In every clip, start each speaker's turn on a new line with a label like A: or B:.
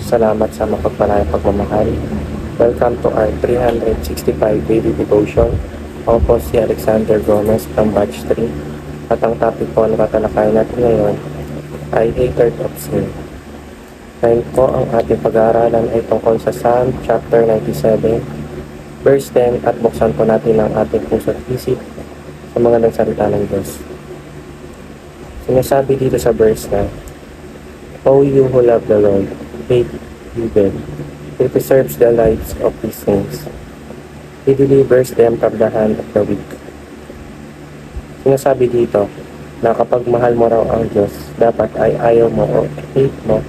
A: Salamat sa mapagpalayang pagmamahal. Welcome to our 365 daily devotion. Ako po si Alexander Gomez from Batch 3. At ang topic po na tatalakayin natin ngayon ay hatred of sin. Ngayon po ang ating pag-aaralan ay tungkol sa Psalm chapter 97, verse 10 at buksan po natin ang ating puso at isip sa mga nagsalita ng Diyos. Sinasabi dito sa verse na, O you who love the Lord, hate evil. He preserves the lives of his saints. He delivers them from the hand of the weak. Sinasabi dito na kapag mahal mo raw ang Diyos, dapat ay ayaw mo o hate mo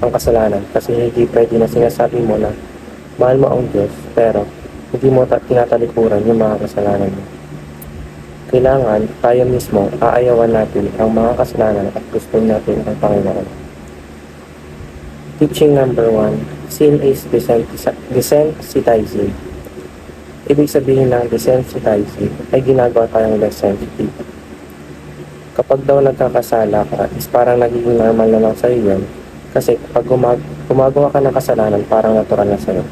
A: ang kasalanan kasi hindi pwede na sinasabi mo na mahal mo ang Diyos pero hindi mo tinatalikuran yung mga kasalanan mo. Kailangan tayo mismo aayawan natin ang mga kasalanan at gusto natin ang Panginoon. Teaching number 1, sin is desensitizing. Ibig sabihin ng desensitizing ay ginagawa tayong less sensitive. Kapag daw nagkakasala ka, is parang nagiging normal na lang sa'yo yun. Kasi kapag gumagawa ka ng kasalanan, parang natural na sa'yo.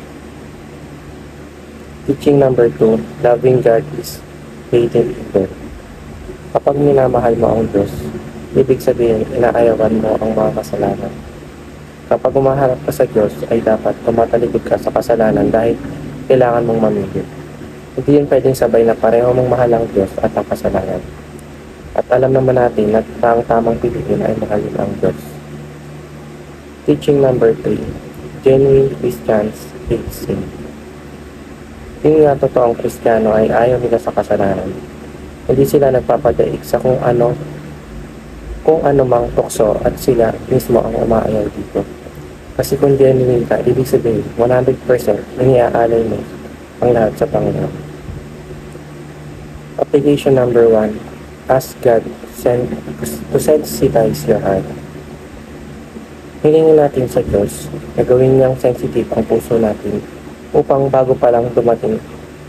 A: Teaching number 2, loving God is hating evil. Kapag minamahal mo ang Diyos, ibig sabihin, inaayawan mo ang mga kasalanan. Kapag umaharap ka sa Diyos, ay dapat tumatalikod ka sa kasalanan dahil kailangan mong mamili. Hindi yun pwedeng sabay na pareho mong mahal ang Diyos at ang kasalanan. At alam naman natin na ang tamang piliin ay mahalin ang Diyos. Teaching number 3, genuine Christians hate sin. Yung nga totoong Kristiyano ay ayaw nila sa kasalanan. Hindi sila nagpapadaig sa kung ano mang tukso at sila mismo ang umaayaw dito. Kasi kung genuine ka, ibig sabihin 100% iniaalay mo ang lahat sa Panginoon. Application number 1, ask God to sensitize your heart. Hilingin natin sa Diyos na gawin niyang sensitive ang puso natin upang bago pa lang dumating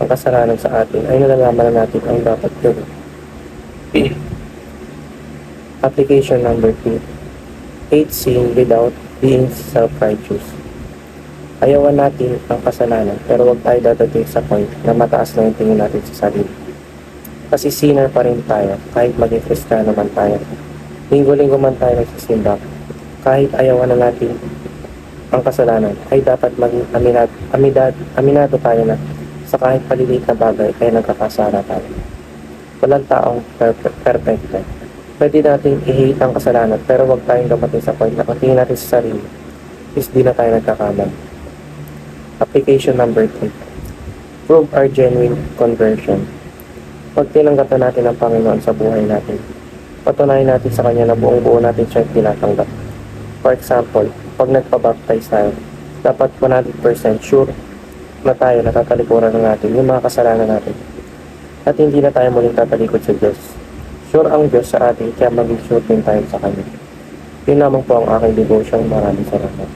A: ang kasalanan sa atin ay nalalaman na natin ang dapat gawin. Application number 2, hate sin without being self-righteous. Ayawan natin ang kasalanan pero huwag tayo dadating sa point na mataas na yung tingin natin sa sarili. Kasi sinner pa rin tayo kahit maging Kristiyano man tayo. Linggo-linggo man tayo nagsisimba. Kahit ayawan na natin ang kasalanan ay dapat maging aminado tayo na sa kahit paliliit na bagay ay nagkakasala tayo. Walang taong perfecto. Pwede natin i-hate ang kasalanan pero huwag tayong dumating sa point na tingin natin sa sarili is di na tayo nagkakamali. Application number 3, prove our genuine conversion. Pag tinanggap natin ang Panginoon sa buhay natin, patunayan natin sa Kanya na buong-buo natin siyang tinatanggap. For example, pag nagpabaptize tayo, dapat 100% sure na tayo natatalikuran na natin yung mga kasalanan natin at hindi na tayo muling tatalikod sa Diyos. Sure ang Diyos sa atin, kaya maging sure din tayo sa Kanya. Yun lamang po ang aking devotion. Maraming salamat.